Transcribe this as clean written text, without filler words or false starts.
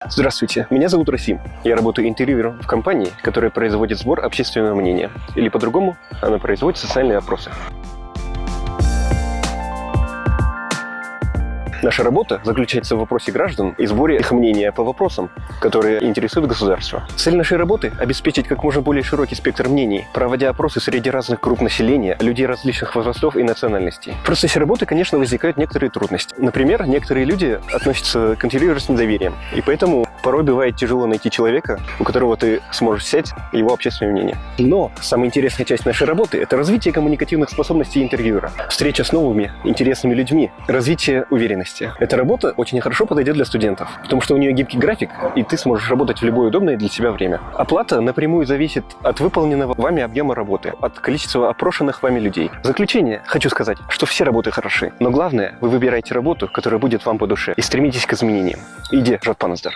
Здравствуйте, меня зовут Расим. Я работаю интервьюером в компании, которая производит сбор общественного мнения. Или по-другому, она производит социальные опросы. Наша работа заключается в вопросе граждан и сборе их мнения по вопросам, которые интересуют государство. Цель нашей работы – обеспечить как можно более широкий спектр мнений, проводя опросы среди разных групп населения, людей различных возрастов и национальностей. В процессе работы, конечно, возникают некоторые трудности. Например, некоторые люди относятся к интервьюеру с недоверием, и поэтому порой бывает тяжело найти человека, у которого ты сможешь взять его общественное мнение. Но самая интересная часть нашей работы – это развитие коммуникативных способностей интервьюера, встреча с новыми, интересными людьми, развитие уверенности. Эта работа очень хорошо подойдет для студентов, потому что у нее гибкий график, и ты сможешь работать в любое удобное для себя время. Оплата напрямую зависит от выполненного вами объема работы, от количества опрошенных вами людей. В заключение хочу сказать, что все работы хороши, но главное, вы выбираете работу, которая будет вам по душе, и стремитесь к изменениям. Иди, Жатпаназдар.